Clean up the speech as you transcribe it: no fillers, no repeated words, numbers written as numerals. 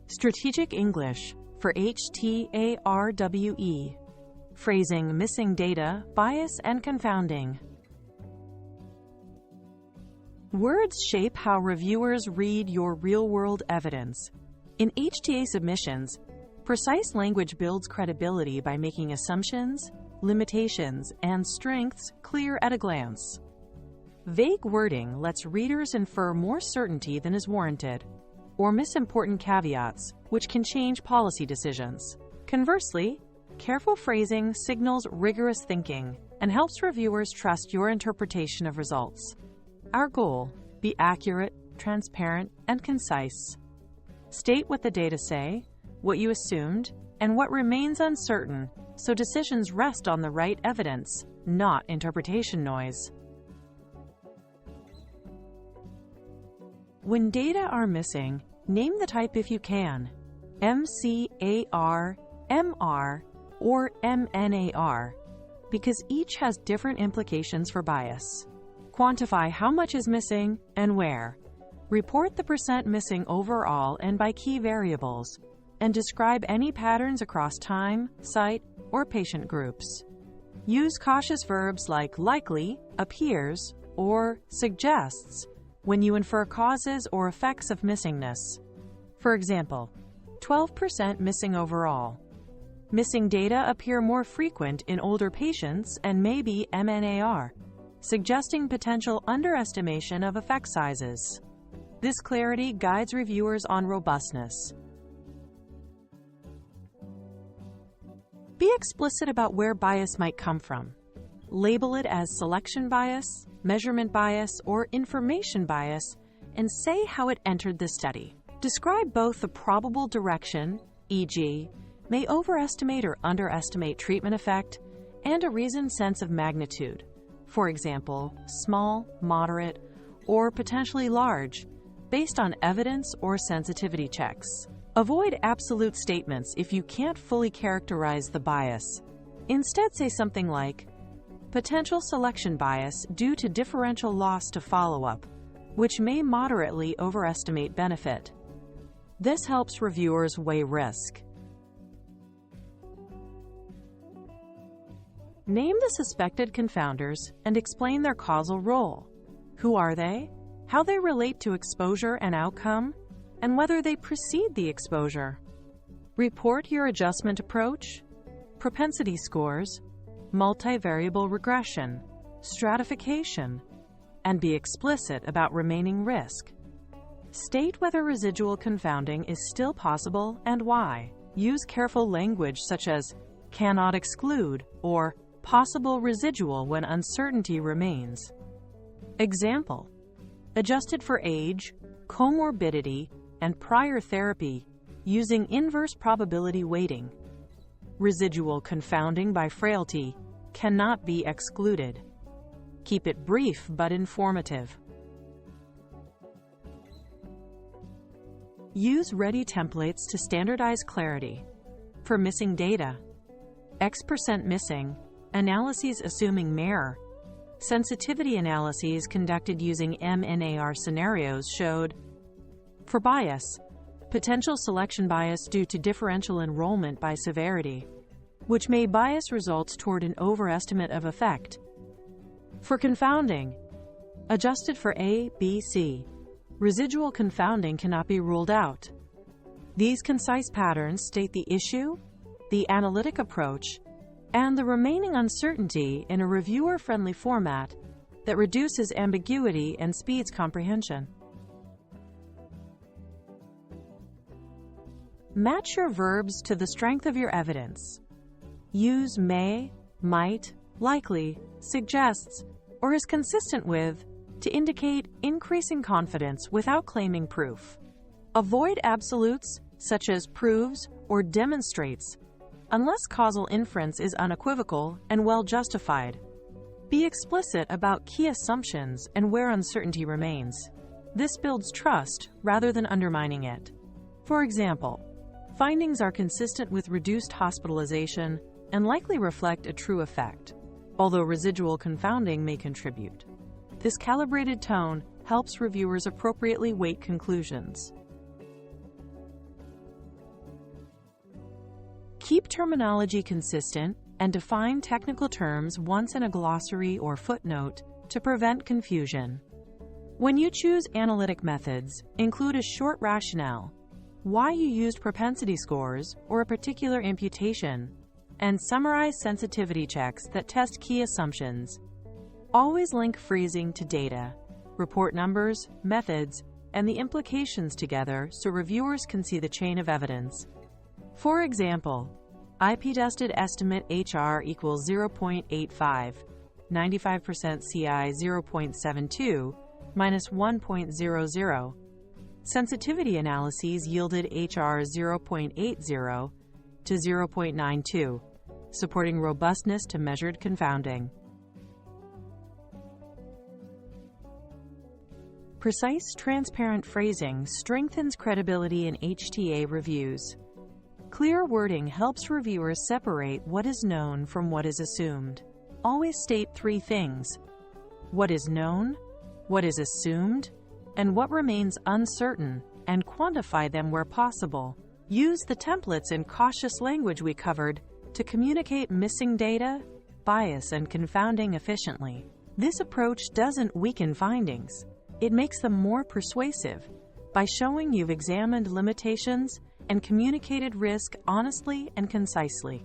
Strategic English for HTA RWE. Phrasing, missing data, bias, and confounding. Words shape how reviewers read your real-world evidence. In HTA submissions, precise language builds credibility by making assumptions, limitations, and strengths clear at a glance. Vague wording lets readers infer more certainty than is warranted, or miss important caveats, which can change policy decisions. Conversely, careful phrasing signals rigorous thinking and helps reviewers trust your interpretation of results. Our goal: be accurate, transparent, and concise. State what the data say, what you assumed, and what remains uncertain, so decisions rest on the right evidence, not interpretation noise. When data are missing, name the type if you can: MCAR, MR, or MNAR, because each has different implications for bias. Quantify how much is missing and where. Report the percent missing overall and by key variables, and describe any patterns across time, site, or patient groups. Use cautious verbs like likely, appears, or suggests when you infer causes or effects of missingness. For example, 12% missing overall. Missing data appear more frequent in older patients and may be MNAR, suggesting potential underestimation of effect sizes. This clarity guides reviewers on robustness. Be explicit about where bias might come from. Label it as selection bias, measurement bias, or information bias, and say how it entered the study. Describe both the probable direction, e.g., may overestimate or underestimate treatment effect, and a reasoned sense of magnitude. For example, small, moderate, or potentially large, based on evidence or sensitivity checks. Avoid absolute statements if you can't fully characterize the bias. Instead, say something like, potential selection bias due to differential loss to follow-up, which may moderately overestimate benefit. This helps reviewers weigh risk. Name the suspected confounders and explain their causal role. Who are they? How they relate to exposure and outcome, and whether they precede the exposure. Report your adjustment approach, propensity scores, multivariable regression, stratification, and be explicit about remaining risk. State whether residual confounding is still possible and why. Use careful language such as cannot exclude or possible residual when uncertainty remains. Example: adjusted for age, comorbidity, and prior therapy using inverse probability weighting. Residual confounding by frailty cannot be excluded. Keep it brief but informative. Use ready templates to standardize clarity. For missing data: X% missing, analyses assuming MNAR. Sensitivity analyses conducted using MNAR scenarios showed. For bias: potential selection bias due to differential enrollment by severity, which may bias results toward an overestimate of effect. For confounding: adjusted for A, B, C, residual confounding cannot be ruled out. These concise patterns state the issue, the analytic approach, and the remaining uncertainty in a reviewer-friendly format that reduces ambiguity and speeds comprehension. Match your verbs to the strength of your evidence. Use may, might, likely, suggests, or is consistent with to indicate increasing confidence without claiming proof. Avoid absolutes such as proves or demonstrates unless causal inference is unequivocal and well justified. Be explicit about key assumptions and where uncertainty remains. This builds trust rather than undermining it. For example, findings are consistent with reduced hospitalization and likely reflect a true effect, although residual confounding may contribute. This calibrated tone helps reviewers appropriately weight conclusions. Keep terminology consistent and define technical terms once in a glossary or footnote to prevent confusion. When you choose analytic methods, include a short rationale, why you used propensity scores or a particular imputation, and summarize sensitivity checks that test key assumptions. Always link freezing to data, report numbers, methods, and the implications together so reviewers can see the chain of evidence. For example, IP-dusted estimate HR equals 0.85, 95% CI 0.72, minus 1.00. Sensitivity analyses yielded HR 0.80 to 0.92, supporting robustness to measured confounding. Precise, transparent phrasing strengthens credibility in HTA reviews. Clear wording helps reviewers separate what is known from what is assumed. Always state three things: what is known, what is assumed, and what remains uncertain, and quantify them where possible. Use the templates in cautious language we covered to communicate missing data, bias, and confounding efficiently. This approach doesn't weaken findings. It makes them more persuasive by showing you've examined limitations and communicated risk honestly and concisely.